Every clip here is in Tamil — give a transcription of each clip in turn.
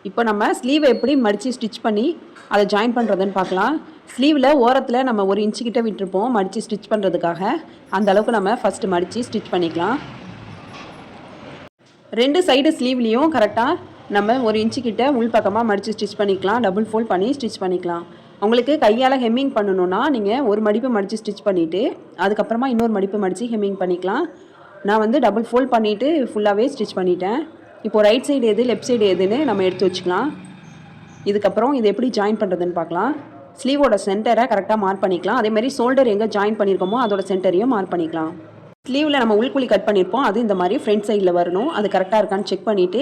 இப்போ நம்ம ஸ்லீவை எப்படி மடித்து ஸ்டிச் பண்ணி அதை ஜாயின் பண்ணுறதுன்னு பார்க்கலாம். ஸ்லீவில் ஓரத்தில் நம்ம 1 இன்ச்சு கிட்ட விட்டுருப்போம் மடித்து ஸ்டிச் பண்ணுறதுக்காக. அந்த அளவுக்கு நம்ம ஃபஸ்ட்டு மடித்து ஸ்டிச் பண்ணிக்கலாம். 2 சைடு ஸ்லீவ்லேயும் கரெக்டாக நம்ம 1 இன்ச்சு கிட்ட உள் பக்கமாக மடித்து ஸ்டிச் பண்ணிக்கலாம். டபுள் ஃபோல்ட் பண்ணி ஸ்டிச் பண்ணிக்கலாம். உங்களுக்கு கையால் ஹெம்மிங் பண்ணணுன்னா நீங்கள் ஒரு மடிப்பு மடித்து ஸ்டிச் பண்ணிவிட்டு அதுக்கப்புறமா இன்னொரு மடிப்பு மடித்து ஹெம்மிங் பண்ணிக்கலாம். நான் வந்து டபுள் ஃபோல்ட் பண்ணிவிட்டு ஃபுல்லாகவே ஸ்டிச் பண்ணிட்டேன். இப்போது ரைட் சைடு எது லெஃப்ட் சைடு எதுன்னு நம்ம எடுத்து வச்சுக்கலாம். இதுக்கப்புறம் இது எப்படி ஜாயின் பண்ணுறதுன்னு பார்க்கலாம். ஸ்லீவோட சென்டரை கரெக்டாக மார்க் பண்ணிக்கலாம். அதேமாதிரி ஷோல்டர் எங்கே ஜாயின் பண்ணியிருக்கோமோ அதோட சென்டரையும் மார்க் பண்ணிக்கலாம். ஸ்லீவில் நம்ம உள்குழி கட் பண்ணியிருப்போம், அது இந்த மாதிரி ஃப்ரண்ட் சைடில் வரணும். அது கரெக்டாக இருக்கான்னு செக் பண்ணிவிட்டு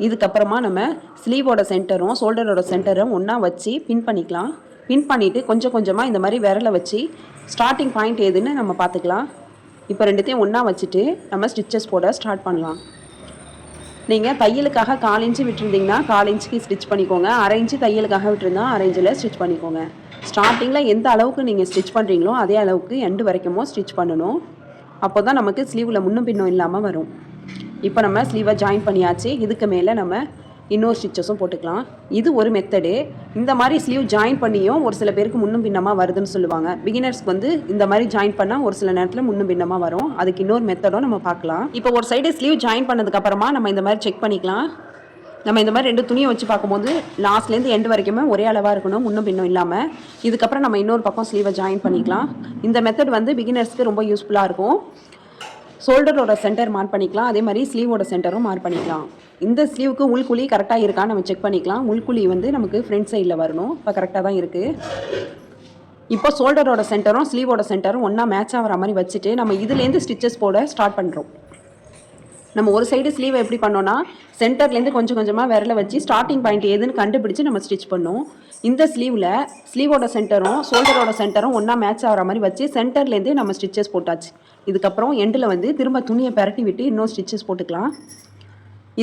இதுக்கப்புறமா நம்ம ஸ்லீவோட சென்டரும் ஷோல்டரோட சென்டரும் ஒன்றா வச்சு பின் பண்ணிக்கலாம். பின் பண்ணிவிட்டு கொஞ்சம் கொஞ்சமாக இந்த மாதிரி விரலை வச்சு ஸ்டார்டிங் பாயிண்ட் எதுன்னு நம்ம பார்த்துக்கலாம். இப்போ ரெண்டுத்தையும் ஒன்றா வச்சுட்டு நம்ம ஸ்டிச்சஸ் போட ஸ்டார்ட் பண்ணலாம். நீங்கள் தையலுக்காக 1/4 இன்ச்சு விட்டுருந்தீங்கன்னா 1/4 இன்ச்சுக்கு ஸ்டிச் பண்ணிக்கோங்க. 1/2 இன்ச்சு தையலுக்காக விட்டுருந்தா 1/2 இன்ச்சில் ஸ்டிச் பண்ணிக்கோங்க. ஸ்டார்டிங்கில் எந்த அளவுக்கு நீங்கள் ஸ்டிச் பண்ணுறீங்களோ அதே அளவுக்கு எண்டு வரைக்கும் ஸ்டிச் பண்ணணும். அப்போ தான் நமக்கு ஸ்லீவில் முன்னும் பின்னும் இல்லாமல் வரும். இப்போ நம்ம ஸ்லீவை ஜாயின் பண்ணியாச்சு. இதுக்கு மேலே நம்ம இன்னொரு ஸ்டிச்சஸும் போட்டுக்கலாம். இது ஒரு மெத்தடு. இந்த மாதிரி ஸ்லீவ் ஜாயின் பண்ணியும் ஒரு சில பேருக்கு முன்னும் பின்னமாக வருதுன்னு சொல்லுவாங்க. பிகினர்ஸ்க்கு வந்து இந்த மாதிரி ஜாயின் பண்ணால் ஒரு சில நேரத்தில் முன்னும் பின்னமாக வரும். அதுக்கு இன்னொரு மெத்தடும் நம்ம பார்க்கலாம். இப்போ ஒரு சைடு ஸ்லீவ் ஜாயின் பண்ணதுக்கப்புறமா நம்ம இந்த மாதிரி செக் பண்ணிக்கலாம். நம்ம இந்த மாதிரி 2 துணியை வச்சு பார்க்கும்போது லாஸ்ட்லேருந்து எண்டு வரைக்குமே ஒரே அளவாக இருக்கணும், முன்னும் பின்னும் இல்லாமல். இதுக்கப்புறம் நம்ம இன்னொரு பக்கம் ஸ்லீவை ஜாயின் பண்ணிக்கலாம். இந்த மெத்தட் வந்து பிகினர்ஸ்க்கு ரொம்ப யூஸ்ஃபுல்லாக இருக்கும். ஷோல்டரோட சென்டர் மார்க் பண்ணிக்கலாம். அதே மாதிரி ஸ்லீவோட சென்டரும் மார்க் பண்ணிக்கலாம். இந்த ஸ்லீவுக்கு உள்குழி கரெக்டாக இருக்கான்னு நம்ம செக் பண்ணிக்கலாம். உள்குழி வந்து நமக்கு ஃப்ரண்ட் சைடில் வரணும். இப்போ கரெக்டாக தான் இருக்குது. இப்போ ஷோல்டரோட சென்டரும் ஸ்லீவோட சென்டரும் ஒன்றா மேட்ச் ஆகிற மாதிரி வச்சுட்டு நம்ம இதுலேருந்து ஸ்டிச்சஸ் போட ஸ்டார்ட் பண்ணுறோம். நம்ம ஒரு சைடு ஸ்லீவை எப்படி பண்ணோன்னா சென்டர்லேருந்து கொஞ்சம் கொஞ்சமாக விரலை வச்சு ஸ்டார்டிங் பாயிண்ட் எதுன்னு கண்டுபிடிச்சி நம்ம ஸ்டிச் பண்ணோம். இந்த ஸ்லீவில் ஸ்லீவோட சென்டரும் ஷோல்டரோட சென்டரும் ஒன்றா மேட்ச் ஆகிற மாதிரி வச்சு சென்டர்லேருந்தே நம்ம ஸ்டிச்சஸ் போட்டாச்சு. இதுக்கப்புறம் எண்டில் வந்து திரும்ப துணியை பரட்டி விட்டு இன்னும் ஸ்டிச்சஸ் போட்டுக்கலாம்.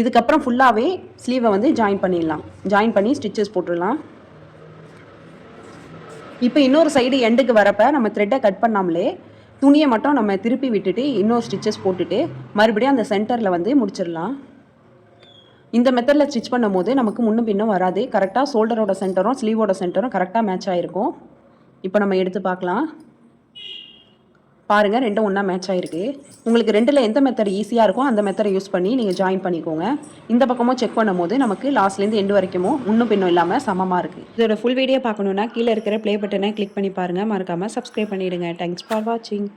இதுக்கப்புறம் ஃபுல்லாகவே ஸ்லீவை வந்து ஜாயின் பண்ணிடலாம். ஜாயின் பண்ணி ஸ்டிச்சஸ் போட்டுடலாம். இப்போ இன்னொரு சைடு எண்டுக்கு வரப்போ நம்ம த்ரெட்டை கட் பண்ணாமலே துணியை மட்டும் நம்ம திருப்பி விட்டுட்டு இன்னொரு ஸ்டிச்சஸ் போட்டுட்டு மறுபடியும் அந்த சென்டரில் வந்து முடிச்சிடலாம். இந்த மெத்தடில் ஸ்டிச் பண்ணும் போது நமக்கு முன்னும் பின்னும் வராது. கரெக்டாக ஷோல்டரோட சென்டரும் ஸ்லீவோட சென்டரும் கரெக்டாக மேட்ச் ஆகிருக்கும். இப்போ நம்ம எடுத்து பார்க்கலாம். பாருங்கள், ரெண்டும் ஒன்றா மேட்ச் ஆகிருக்கு. உங்களுக்கு 2ல் எந்த மெத்தட் ஈஸியாக இருக்கோ அந்த மெத்தடை யூஸ் பண்ணி நீங்கள் ஜாயின் பண்ணிக்கோங்க. இந்த பக்கமும் செக் பண்ணும் போது நமக்கு லாஸ்ட்லேருந்து எண்டு வரைக்கும் முன்னும் பின்னும் இல்லாமல் சமமாக இருக்குது. இதோட ஃபுல் வீடியோ பார்க்கணுன்னா கீழே இருக்கிற ப்ளே பட்டனை கிளிக் பண்ணி பாருங்கள். மறக்காமல் சப்ஸ்கிரைப் பண்ணிவிடுங்க. தேங்க்ஸ் ஃபார் வாட்சிங்.